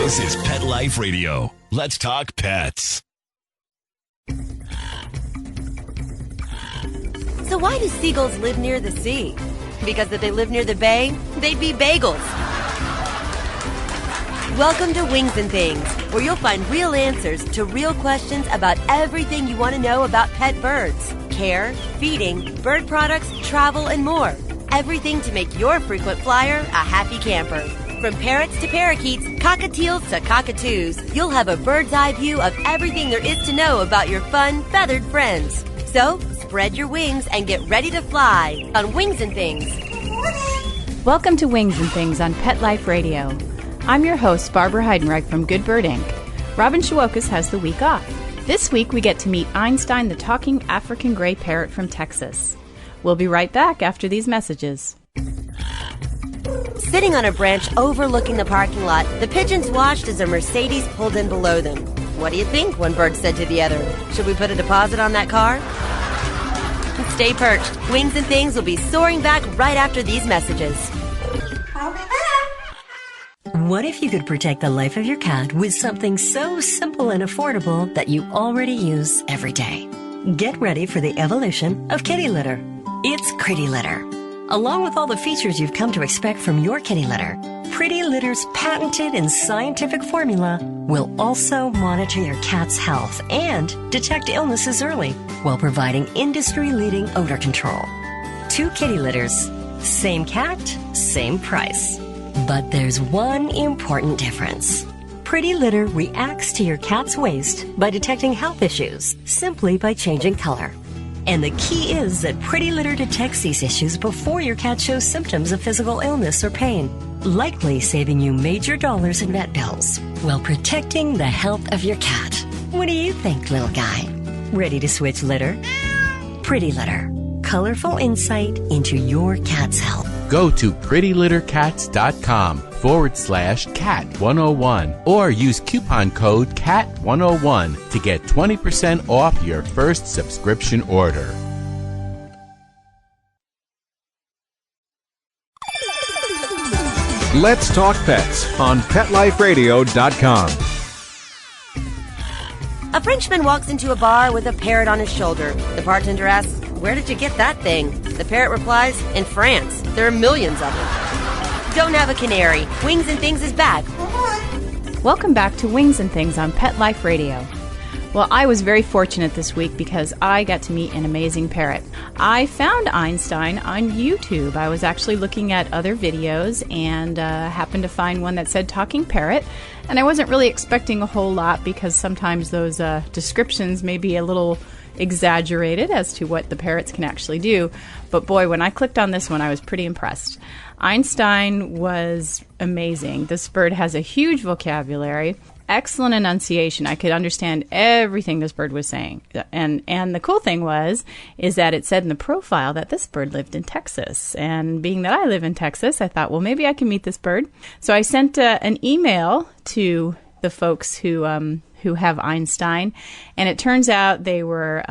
This is Pet Life Radio. Let's talk pets. So why do seagulls live near the sea? Because if they lived near the bay, they'd be bagels. Welcome to Wings and Things, where you'll find real answers to real questions about everything you want to know about pet birds. Care, feeding, bird products, travel, and more. Everything to make your frequent flyer a happy camper. From parrots to parakeets, cockatiels to cockatoos, you'll have a bird's eye view of everything there is to know about your fun, feathered friends. So, spread your wings and get ready to fly on Wings and Things. Welcome to Wings and Things on Pet Life Radio. I'm your host, Barbara Heidenreich from Good Bird Inc. Robin Shawokas has the week off. This week we get to meet Einstein, the talking African gray parrot from Texas. We'll be right back after these messages. Sitting on a branch overlooking the parking lot, the pigeons watched as a Mercedes pulled in below them. What do you think? One bird said to the other. Should we put a deposit on that car? Stay perched. Wings and Things will be soaring back right after these messages. I'll be back. What if you could protect the life of your cat with something so simple and affordable that you already use every day? Get ready for the evolution of kitty litter. It's Pretty Litter. Along with all the features you've come to expect from your kitty litter, Pretty Litter's patented and scientific formula will also monitor your cat's health and detect illnesses early while providing industry-leading odor control. 2 kitty litters, same cat, same price. But there's one important difference. Pretty Litter reacts to your cat's waste by detecting health issues simply by changing color. And the key is that Pretty Litter detects these issues before your cat shows symptoms of physical illness or pain, likely saving you major dollars in vet bills while protecting the health of your cat. What do you think, little guy? Ready to switch litter? Pretty Litter. Colorful insight into your cat's health. Go to prettylittercats.com/cat101 or use coupon code CAT101 to get 20% off your first subscription order. Let's Talk Pets on PetLifeRadio.com. A Frenchman walks into a bar with a parrot on his shoulder. The bartender asks, "Where did you get that thing?" The parrot replies, "In France. There are millions of them." Don't have a canary. Wings and Things is back. Welcome back to Wings and Things on Pet Life Radio. Well, I was very fortunate this week because I got to meet an amazing parrot. I found Einstein on YouTube. I was actually looking at other videos and happened to find one that said talking parrot. And I wasn't really expecting a whole lot because sometimes those descriptions may be a little exaggerated as to what the parrots can actually do. But boy, when I clicked on this one, I was pretty impressed. Einstein was amazing. This bird has a huge vocabulary, excellent enunciation. I could understand everything this bird was saying. And the cool thing is that it said in the profile that this bird lived in Texas. And being that I live in Texas, I thought, well, maybe I can meet this bird. So I sent an email to the folks who have Einstein, and it turns out they were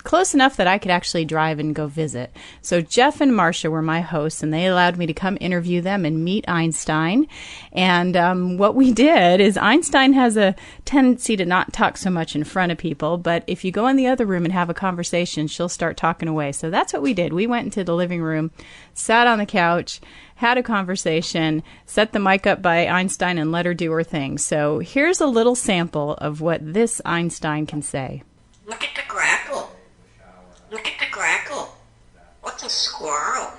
close enough that I could actually drive and go visit. So Jeff and Marcia were my hosts, and they allowed me to come interview them and meet Einstein. And what we did is Einstein has a tendency to not talk so much in front of people, but if you go in the other room and have a conversation, she'll start talking away. So that's what we did. We went into the living room, sat on the couch, had a conversation, set the mic up by Einstein, and let her do her thing. So here's a little sample of what this Einstein can say. Look at the grackle. Look at the grackle. What's a squirrel?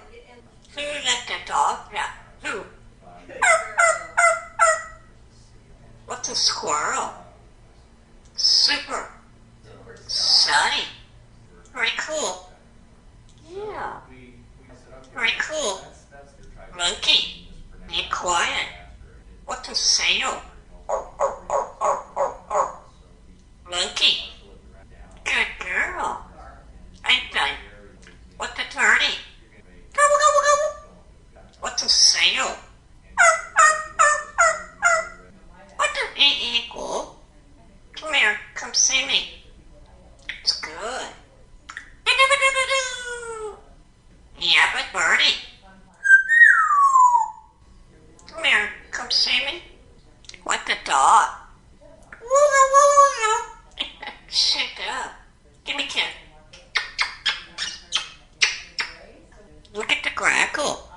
Who let the dog out? Who? What's a squirrel? Super. Sunny. Very cool. Yeah. Very cool. Monkey. Be quiet. What's a sail? Monkey. Good girl. Einstein. What's a turtle? What's a sail? What does it equal? Come here. Come see me. It's good. Yeah, but birdie. Come here. Come see me. like a dog. Shake it up. Give me a kiss. Look at the grackle.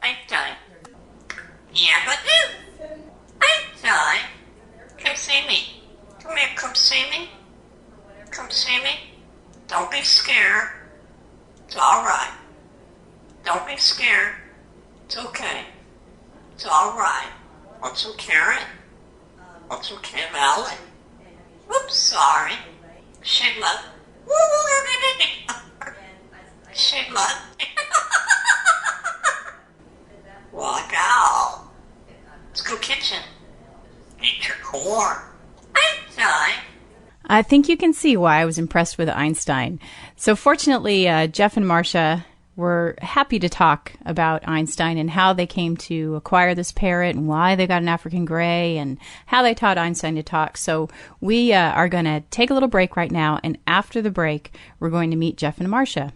Einstein. Yeah, but Einstein. Come see me. Come here, come see me. Come see me. Don't be scared. It's all right. Don't be scared. It's okay. It's all right. Want some carrot? Want some cantaloupe? Whoops, sorry. Sheila. Sheila. Walk out. Let's go kitchen. Eat your corn. Einstein. I think you can see why I was impressed with Einstein. So fortunately, Jeff and Marcia were happy to talk about Einstein and how they came to acquire this parrot and why they got an African gray and how they taught Einstein to talk. So we are going to take a little break right now, and after the break, we're going to meet Jeff and Marcia.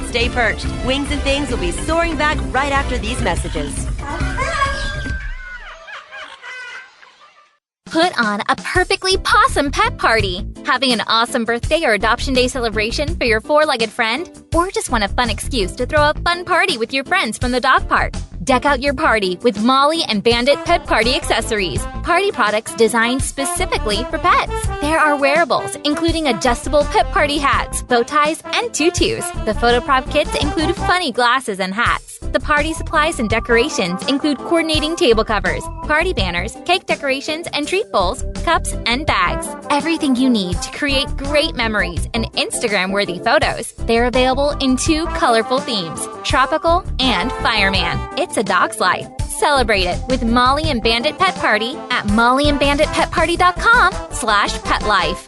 Stay perched. Wings and Things will be soaring back right after these messages. Put on a perfectly possum pet party. Having an awesome birthday or adoption day celebration for your four-legged friend? Or just want a fun excuse to throw a fun party with your friends from the dog park? Deck out your party with Molly and Bandit Pet Party accessories. Party products designed specifically for pets. There are wearables, including adjustable pet party hats, bow ties, and tutus. The photo prop kits include funny glasses and hats. The party supplies and decorations include coordinating table covers, party banners, cake decorations, and treat bowls, cups, and bags. Everything you need to create great memories and Instagram-worthy photos. They're available in 2 colorful themes, tropical and fireman. It's a dog's life. Celebrate it with Molly and Bandit Pet Party at mollyandbanditpetparty.com/petlife.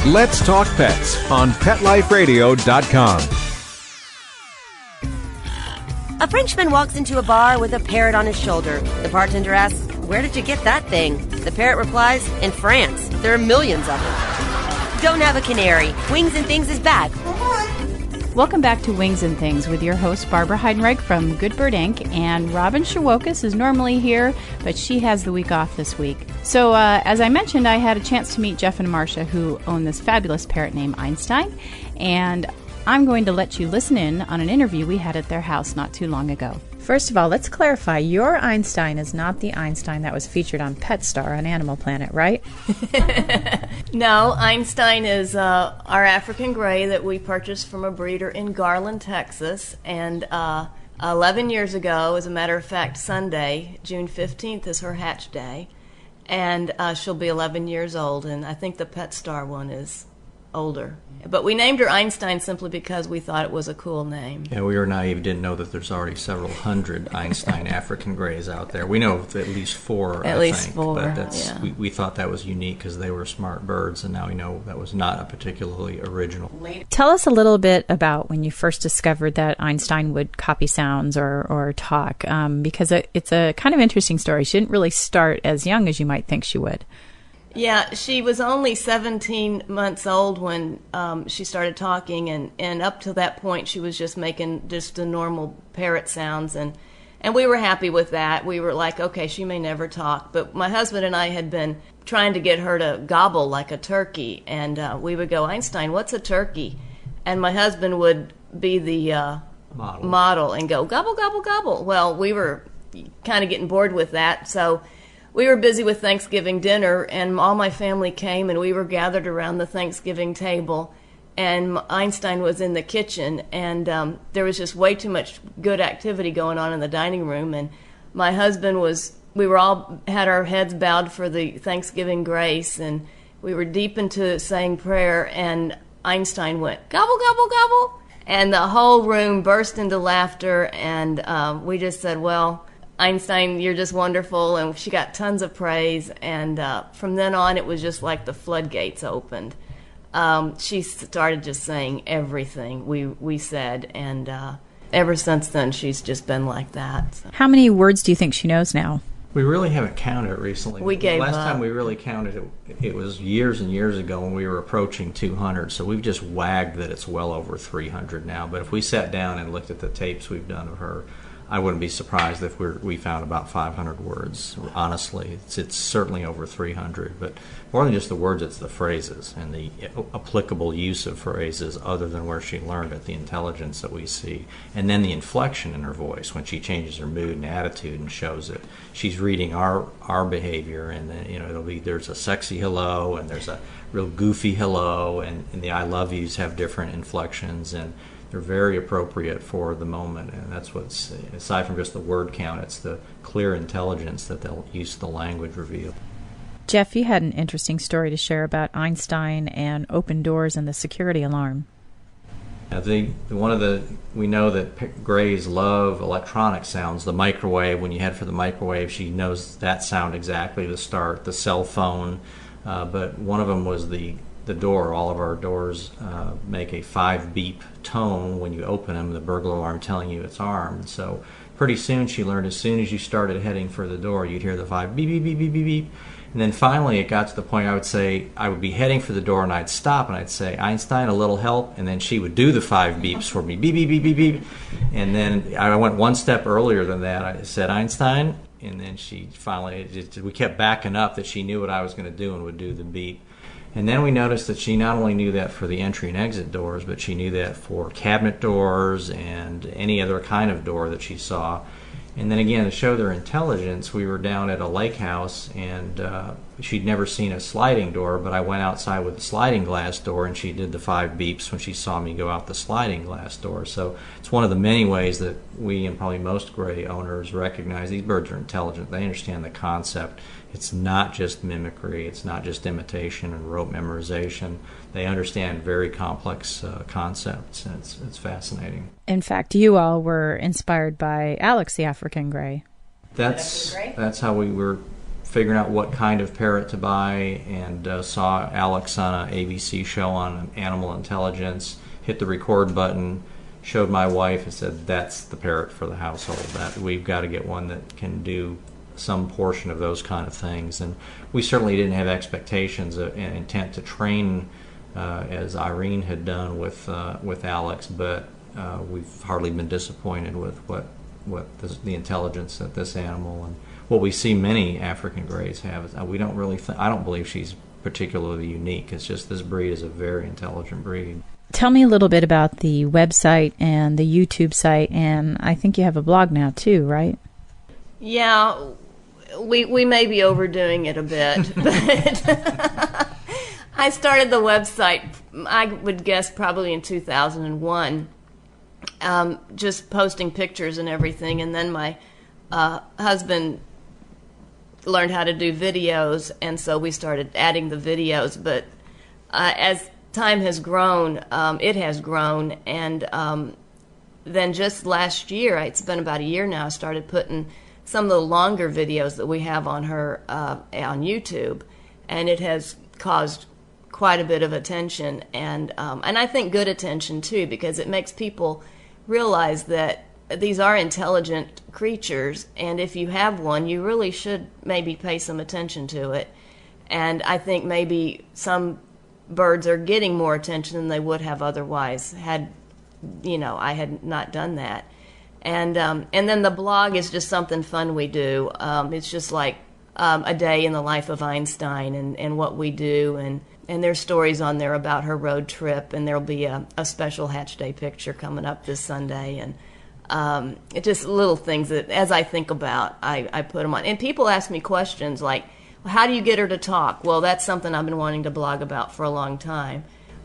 Let's Talk Pets on PetLifeRadio.com. A Frenchman walks into a bar with a parrot on his shoulder. The bartender asks, "Where did you get that thing?" The parrot replies, "In France. There are millions of them." Don't have a canary. Wings and Things is back. Welcome back to Wings and Things with your host, Barbara Heidenreich from Good Bird Inc. And Robin Shawokas is normally here, but she has the week off this week. So as I mentioned, I had a chance to meet Jeff and Marcia, who own this fabulous parrot named Einstein. And I'm going to let you listen in on an interview we had at their house not too long ago. First of all, let's clarify. Your Einstein is not the Einstein that was featured on PetStar on Animal Planet, right? No, Einstein is our African gray that we purchased from a breeder in Garland, Texas. And 11 years ago, as a matter of fact, Sunday, June 15th, is her hatch day. And she'll be 11 years old. And I think the PetStar one is older. But we named her Einstein simply because we thought it was a cool name. Yeah, we were naive, didn't know that there's already several hundred Einstein African Greys out there. We know of at least 4, At I least think, 4, but that's, yeah. we thought that was unique because they were smart birds, and now we know that was not a particularly original. Tell us a little bit about when you first discovered that Einstein would copy sounds or talk, because it's a kind of interesting story. She didn't really start as young as you might think she would. Yeah, she was only 17 months old when she started talking, and up to that point she was just making just the normal parrot sounds, and we were happy with that. We were like, okay, she may never talk, but my husband and I had been trying to get her to gobble like a turkey, and we would go, "Einstein, what's a turkey?" And my husband would be the model and go, "Gobble, gobble, gobble." Well, we were kind of getting bored with that, so we were busy with Thanksgiving dinner, and all my family came, and we were gathered around the Thanksgiving table, and Einstein was in the kitchen, and there was just way too much good activity going on in the dining room, and my husband we were all had our heads bowed for the Thanksgiving grace, and we were deep into saying prayer, and Einstein went, "Gobble, gobble, gobble," and the whole room burst into laughter, and we just said, well, Einstein, you're just wonderful, and she got tons of praise, and from then on it was just like the floodgates opened. She started just saying everything we said, and ever since then she's just been like that. So. How many words do you think she knows now? We really haven't counted it recently. We gave Last up. time we really counted it was years and years ago when we were approaching 200. So we've just wagged that it's well over 300 now. But if we sat down and looked at the tapes we've done of her, I wouldn't be surprised if we found about 500 words. Honestly, it's certainly over 300. But more than just the words, it's the phrases and the applicable use of phrases other than where she learned it, the intelligence that we see. And then the inflection in her voice when she changes her mood and attitude and shows it. She's reading our behavior, and then, it'll be, there's a sexy hello and there's a real goofy hello, and the I love yous have different inflections, and they're very appropriate for the moment. And that's what's, aside from just the word count, it's the clear intelligence that the use of the language reveal. Jeff, you had an interesting story to share about Einstein and open doors and the security alarm. We know that Greys love electronic sounds. The microwave, when you head for the microwave, she knows that sound exactly to start. The cell phone, but one of them was the door. All of our doors make a 5-beep tone when you open them, the burglar alarm telling you it's armed. So pretty soon she learned, as soon as you started heading for the door, you'd hear the 5 beep, beep, beep, beep, beep, beep. And then finally it got to the point I would be heading for the door and I'd stop and I'd say, Einstein, a little help? And then she would do the 5 beeps for me, beep, beep, beep, beep, beep. And then I went one step earlier than that. I said, Einstein? And then she finally, we kept backing up that she knew what I was going to do and would do the beep. And then we noticed that she not only knew that for the entry and exit doors, but she knew that for cabinet doors and any other kind of door that she saw. And then again, to show their intelligence, we were down at a lake house, and she'd never seen a sliding door, but I went outside with a sliding glass door, and she did the 5 beeps when she saw me go out the sliding glass door. So it's one of the many ways that we, and probably most gray owners, recognize these birds are intelligent. They understand the concept. It's not just mimicry. It's not just imitation and rote memorization. They understand very complex concepts, and it's fascinating. In fact, you all were inspired by Alex the African Gray. That's how we were figuring out what kind of parrot to buy, and saw Alex on an ABC show on animal intelligence, hit the record button, showed my wife, and said, that's the parrot for the household. That we've got to get one that can do some portion of those kind of things. And we certainly didn't have expectations and intent to train as Irene had done with Alex, but we've hardly been disappointed with the intelligence that this animal, and what we see many African Greys have, is we don't really I don't believe she's particularly unique. It's just this breed is a very intelligent breed. Tell me a little bit about the website and the YouTube site, and I think you have a blog now too, right? Yeah, we may be overdoing it a bit, but I started the website, I would guess probably in 2001, just posting pictures and everything, and then my husband learned how to do videos, and so we started adding the videos. But as time has grown, it has grown, and then just last year, it's been about a year now, I started putting some of the longer videos that we have on her on YouTube, and it has caused quite a bit of attention, and I think good attention too, because it makes people realize that these are intelligent creatures, and if you have one, you really should maybe pay some attention to it. And I think maybe some birds are getting more attention than they would have otherwise had, I had not done that. And then the blog is just something fun we do. It's just like a day in the life of Einstein and what we do, and there's stories on there about her road trip, and there'll be a special Hatch Day picture coming up this Sunday, and it's just little things that, as I think about, I put them on. And people ask me questions like, well, how do you get her to talk? Well, that's something I've been wanting to blog about for a long time.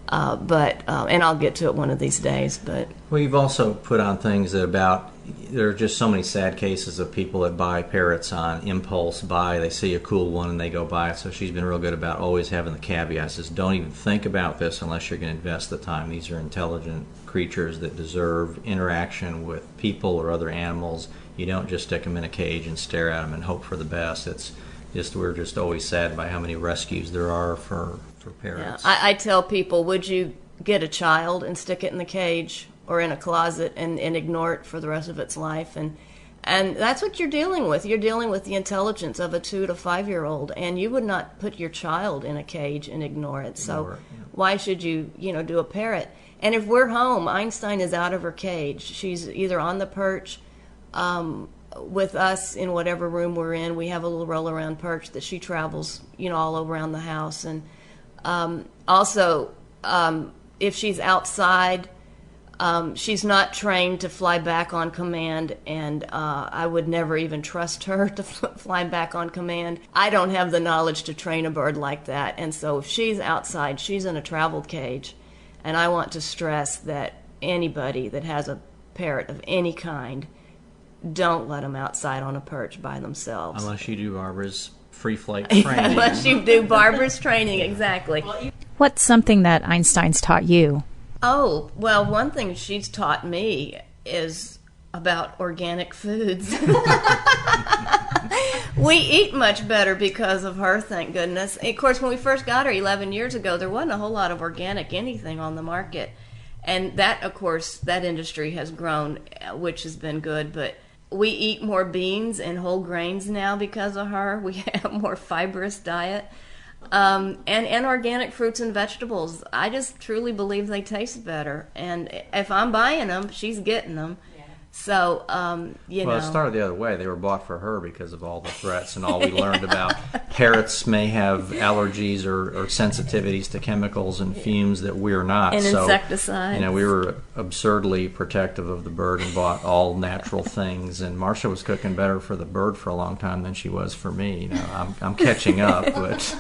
And I'll get to it one of these days. But we've also put on things there are just so many sad cases of people that buy parrots on impulse buy. They see a cool one and they go buy it. So she's been real good about always having the caveat. Says, don't even think about this unless you're going to invest the time. These are intelligent creatures that deserve interaction with people or other animals. You don't just stick them in a cage and stare at them and hope for the best. We're just always sad by how many rescues there are for parrots. Yeah. I tell people, would you get a child and stick it in the cage or in a closet and ignore it for the rest of its life? And And that's what you're dealing with. You're dealing with the intelligence of a 2 to 5-year-old, and you would not put your child in a cage and ignore it. So why should you, do a parrot? And if we're home, Einstein is out of her cage. She's either on the perch with us in whatever room we're in. We have a little roll-around perch that she travels, all around the house. And also, if she's outside, she's not trained to fly back on command, and I would never even trust her to fly back on command. I don't have the knowledge to train a bird like that, and so if she's outside, she's in a traveled cage. And I want to stress that anybody that has a parrot of any kind, don't let them outside on a perch by themselves. Unless you do Barbara's free flight training. Unless you do Barbara's training, exactly. What's something that Einstein's taught you? Oh, well, one thing she's taught me is about organic foods. We eat much better because of her, thank goodness. Of course, when we first got her 11 years ago, there wasn't a whole lot of organic anything on the market. And that, of course, that industry has grown, which has been good. But we eat more beans and whole grains now because of her. We have a more fibrous diet. And organic fruits and vegetables. I just truly believe they taste better. And if I'm buying them, she's getting them. So, Well, it started the other way. They were bought for her because of all the threats and all we learned about parrots may have allergies or sensitivities to chemicals and fumes that we're not. And so, insecticides. We were absurdly protective of the bird and bought all natural things. And Marcia was cooking better for the bird for a long time than she was for me. I'm catching up, but...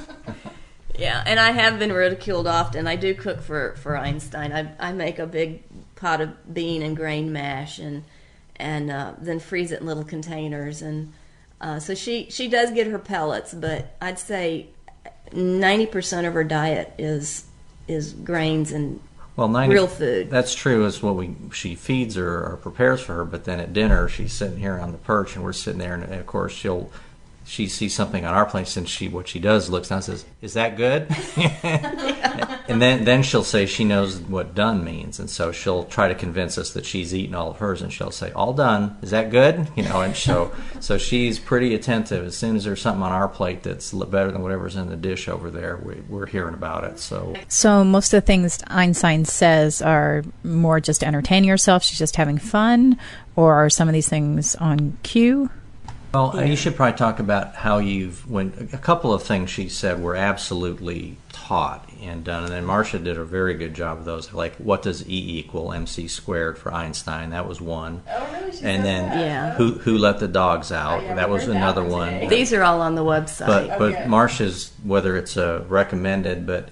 Yeah, and I have been ridiculed often. I do cook for Einstein. I make a big pot of bean and grain mash and then freeze it in little containers. And so she does get her pellets, but I'd say 90% of her diet is grains and real food. That's true. It's what she feeds her or prepares for her. But then at dinner, she's sitting here on the perch, and we're sitting there, and of course she sees something on our plate, and what she does looks down and says, "Is that good?" And then she'll say she knows what done means, and so she'll try to convince us that she's eaten all of hers, and she'll say, "All done. Is that good?" And so she's pretty attentive. As soon as there's something on our plate that's better than whatever's in the dish over there, we're hearing about it. So most of the things Einstein says are more just to entertain yourself. She's just having fun, or are some of these things on cue? Well, you should probably talk about how when a couple of things she said were absolutely taught and done, and then Marcia did a very good job of those. Like, what does E equal MC squared for Einstein? That was one. Oh, really? And then who let the dogs out? That was another one. These are all on the website. But Marcia's, whether it's recommended, but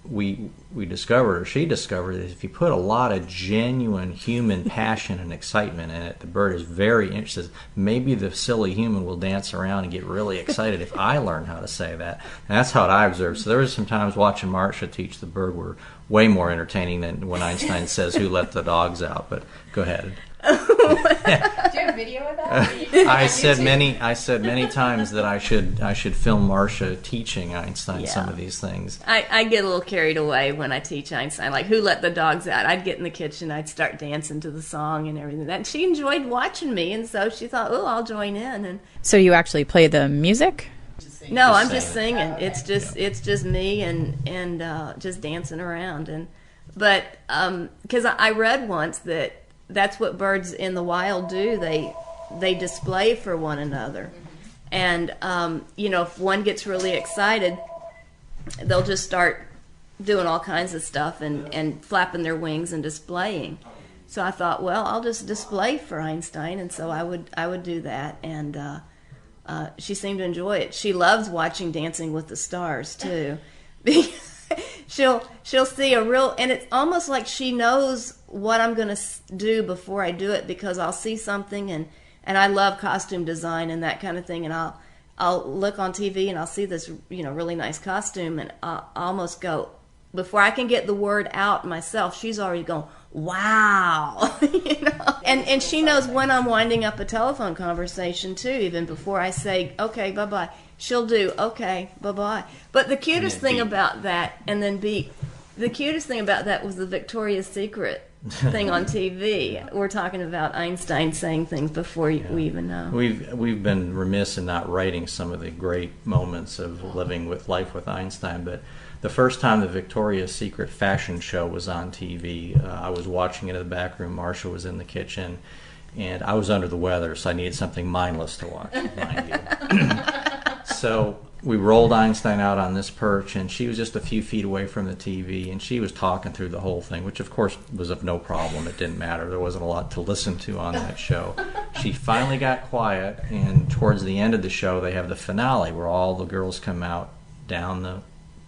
we discovered, or she discovered, that if you put a lot of genuine human passion and excitement in it, the bird is very interested. Maybe the silly human will dance around and get really excited if I learn how to say that. And that's how I observed. So there was some times watching Marcia teach the bird were way more entertaining than when Einstein says, "Who let the dogs out?" But go ahead. Do you have video of that? I said many times that I should film Marcia teaching Einstein some of these things. I get a little carried away when I teach Einstein, like "Who let the dogs out?" I'd get in the kitchen, I'd start dancing to the song and everything. And she enjoyed watching me, and so she thought, "Oh, I'll join in." And so you actually play the music? No, I'm just singing. It's just me and just dancing around. But because I read once that that's what birds in the wild do. They display for one another. And, if one gets really excited, they'll just start doing all kinds of stuff and flapping their wings and displaying. So I thought, well, I'll just display for Einstein. And so I would do that. And she seemed to enjoy it. She loves watching Dancing with the Stars, too. She'll see and it's almost like she knows what I'm going to do before I do it, because I'll see something and I love costume design and that kind of thing, and I'll look on TV and I'll see this really nice costume, and I'll almost go, before I can get the word out myself, she's already going, "Wow." And she knows when I'm winding up a telephone conversation too, even before I say, "Okay, bye-bye." She'll do, "Okay, bye-bye." But the cutest thing about that, the cutest thing about that was the Victoria's Secret thing on TV. We're talking about Einstein saying things before we even know. We've been remiss in not writing some of the great moments of living with life with Einstein, but the first time the Victoria's Secret fashion show was on TV, I was watching it in the back room. Marcia was in the kitchen, and I was under the weather, so I needed something mindless to watch, mind you. So we rolled Einstein out on this perch, and she was just a few feet away from the TV, and she was talking through the whole thing, which of course was of no problem. It didn't matter. There wasn't a lot to listen to on that show. She finally got quiet, and towards the end of the show, they have the finale where all the girls come out down the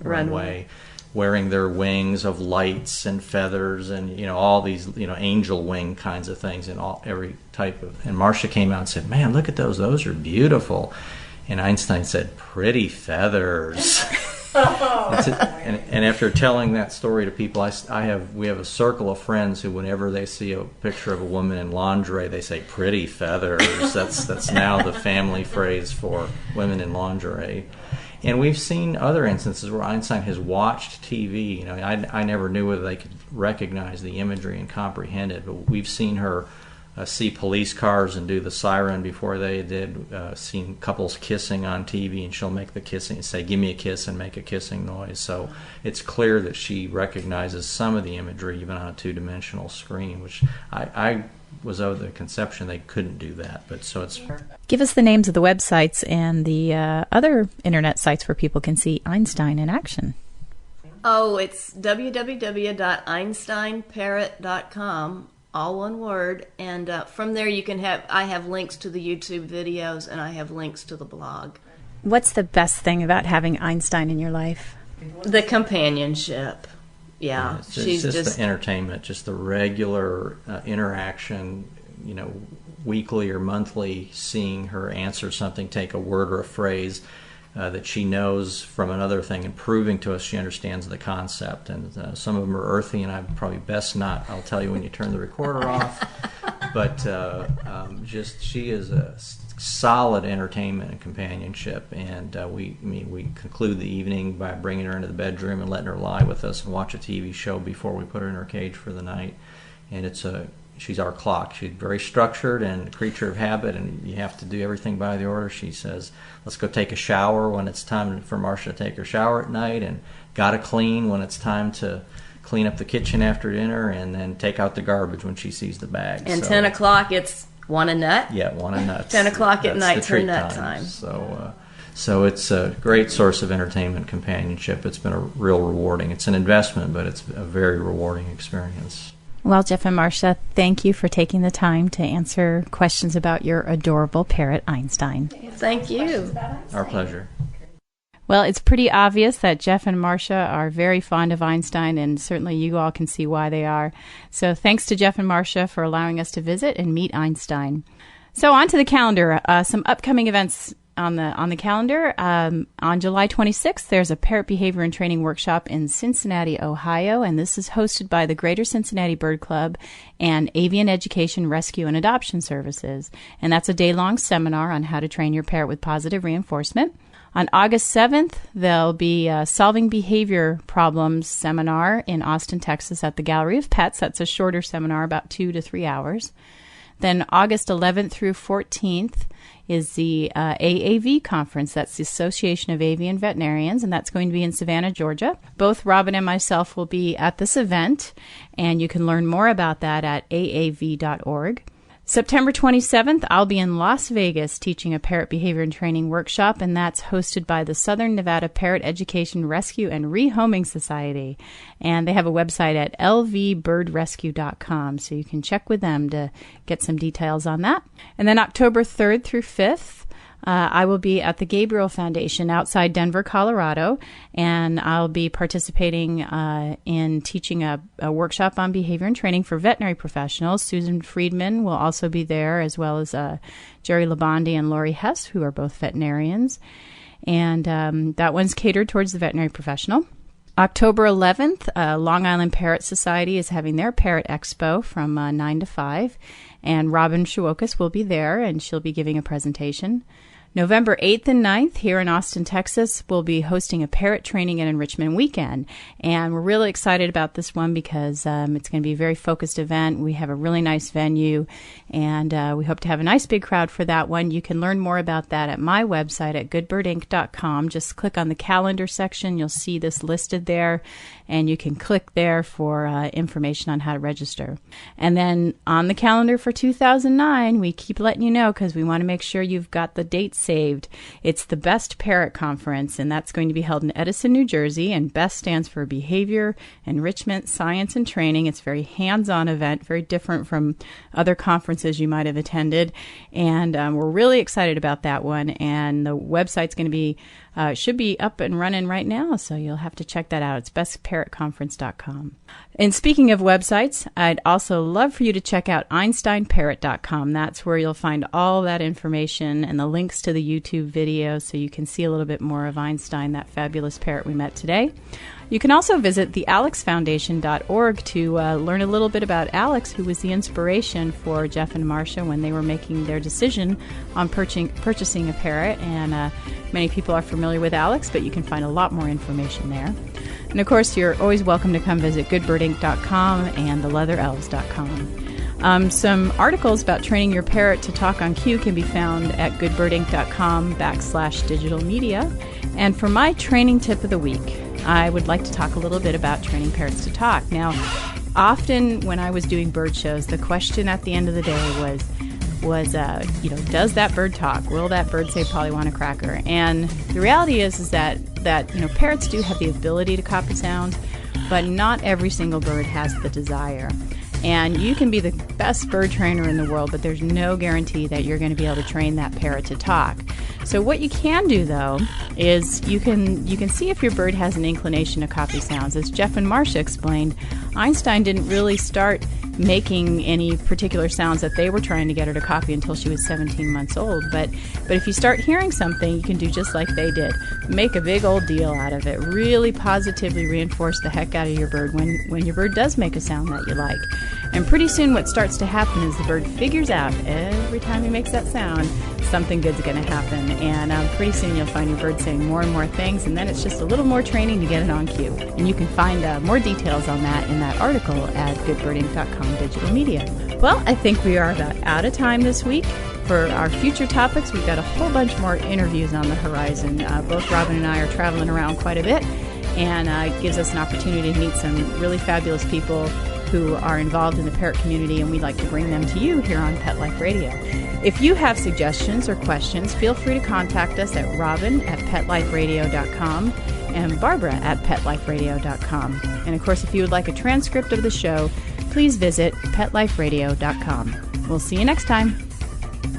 runway wearing their wings of lights and feathers and all these angel wing kinds of things and every type of. And Marcia came out and said, "Man, look at those are beautiful." And Einstein said, "Pretty feathers." And after telling that story to people, we have a circle of friends who, whenever they see a picture of a woman in lingerie, they say, "Pretty feathers." That's now the family phrase for women in lingerie. And we've seen other instances where Einstein has watched TV. I never knew whether they could recognize the imagery and comprehend it, but we've seen her see police cars and do the siren before they did. Seen couples kissing on TV, and she'll make the kissing, say, "Give me a kiss," and make a kissing noise. So it's clear that she recognizes some of the imagery even on a two-dimensional screen, which I was of the conception they couldn't do that. But so it's. Give us the names of the websites and the other internet sites where people can see Einstein in action. Oh, it's www.einsteinparrot.com, all one word, and from there I have links to the YouTube videos, and I have links to the blog. What's the best thing about having Einstein in your life? The companionship. Yeah, she's just the entertainment, just the regular interaction, weekly or monthly, seeing her answer something, take a word or a phrase that she knows from another thing, and proving to us she understands the concept. And some of them are earthy, and I probably best not. I'll tell you when you turn the recorder off. But she is a solid entertainment and companionship, and we conclude the evening by bringing her into the bedroom and letting her lie with us and watch a TV show before we put her in her cage for the night. And she's our clock. She's very structured and a creature of habit, and you have to do everything by the order. She says, "Let's go take a shower" when it's time for Marcia to take her shower at night, and "gotta clean" when it's time to clean up the kitchen after dinner, and then take out the garbage when she sees the bags. And 10 o'clock, it's want a nut? Yeah, want a nut. 10 o'clock at night, her nut time. So it's a great source of entertainment, companionship. It's been a real rewarding. It's an investment, but it's a very rewarding experience. Well, Jeff and Marcia, thank you for taking the time to answer questions about your adorable parrot, Einstein. Thank you. Our pleasure. Well, it's pretty obvious that Jeff and Marcia are very fond of Einstein, and certainly you all can see why they are. So thanks to Jeff and Marcia for allowing us to visit and meet Einstein. So on to the calendar. Some upcoming events on the calendar. On July 26th, there's a parrot behavior and training workshop in Cincinnati, Ohio, and this is hosted by the Greater Cincinnati Bird Club and Avian Education, Rescue, and Adoption Services. And that's a day-long seminar on how to train your parrot with positive reinforcement. On August 7th, there'll be a Solving Behavior Problems seminar in Austin, Texas at the Gallery of Pets. That's a shorter seminar, about 2 to 3 hours. Then August 11th through 14th is the AAV conference. That's the Association of Avian Veterinarians, and that's going to be in Savannah, Georgia. Both Robin and myself will be at this event, and you can learn more about that at aav.org. September 27th, I'll be in Las Vegas teaching a parrot behavior and training workshop, and that's hosted by the Southern Nevada Parrot Education, Rescue, and Rehoming Society. And they have a website at lvbirdrescue.com, so you can check with them to get some details on that. And then October 3rd through 5th, I will be at the Gabriel Foundation outside Denver, Colorado, and I'll be participating in teaching a workshop on behavior and training for veterinary professionals. Susan Friedman will also be there, as well as Jerry Labonde and Lori Hess, who are both veterinarians. And that one's catered towards the veterinary professional. October 11th, Long Island Parrot Society is having their Parrot Expo from 9 to 5, and Robin Shwokas will be there, and she'll be giving a presentation. November 8th and 9th here in Austin, Texas, we'll be hosting a parrot training and enrichment weekend. And we're really excited about this one because it's going to be a very focused event. We have a really nice venue, and we hope to have a nice big crowd for that one. You can learn more about that at my website at goodbirdinc.com. Just click on the calendar section. You'll see this listed there, and you can click there for information on how to register. And then on the calendar for 2009, we keep letting you know because we want to make sure you've got the dates saved. It's the Best Parrot Conference, and that's going to be held in Edison, New Jersey, and BEST stands for Behavior, Enrichment, Science, and Training. It's a very hands-on event, very different from other conferences you might have attended, and we're really excited about that one, and the website's going to be should be up and running right now, so you'll have to check that out. It's bestparrotconference.com. And speaking of websites, I'd also love for you to check out einsteinparrot.com. That's where you'll find all that information and the links to the YouTube video so you can see a little bit more of Einstein, that fabulous parrot we met today. You can also visit thealexfoundation.org to learn a little bit about Alex, who was the inspiration for Jeff and Marcia when they were making their decision on purchasing a parrot. And many people are familiar with Alex, but you can find a lot more information there. And of course, you're always welcome to come visit goodbirdinc.com and theleatherelves.com. Some articles about training your parrot to talk on cue can be found at goodbirdinc.com/digital media. And for my training tip of the week, I would like to talk a little bit about training parrots to talk. Now, often when I was doing bird shows, the question at the end of the day was does that bird talk? Will that bird say Pollywanna cracker? And the reality is that parrots do have the ability to copy sounds, but not every single bird has the desire. And you can be the best bird trainer in the world, but there's no guarantee that you're going to be able to train that parrot to talk. So what you can do, though, is you can see if your bird has an inclination to copy sounds. As Jeff and Marcia explained, Einstein didn't really start making any particular sounds that they were trying to get her to copy until she was 17 months old. But if you start hearing something, you can do just like they did. Make a big old deal out of it. Really positively reinforce the heck out of your bird when your bird does make a sound that you like. And pretty soon what starts to happen is the bird figures out every time he makes that sound, something good's going to happen. And pretty soon you'll find your bird saying more and more things, and then it's just a little more training to get it on cue. And you can find more details on that in that article at goodbirdinc.com digital media. Well, I think we are about out of time this week. For our future topics, we've got a whole bunch more interviews on the horizon. Both Robin and I are traveling around quite a bit, and it gives us an opportunity to meet some really fabulous people who are involved in the parrot community, and we'd like to bring them to you here on Pet Life Radio. If you have suggestions or questions, feel free to contact us at robin@petliferadio.com and barbara@petliferadio.com. And of course, if you would like a transcript of the show, please visit petliferadio.com. We'll see you next time.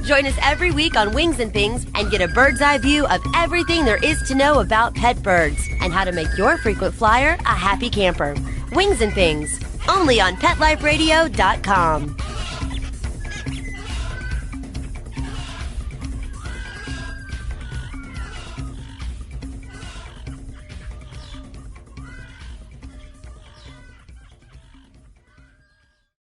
Join us every week on Wings and Things and get a bird's eye view of everything there is to know about pet birds and how to make your frequent flyer a happy camper. Wings and Things, only on PetLifeRadio.com.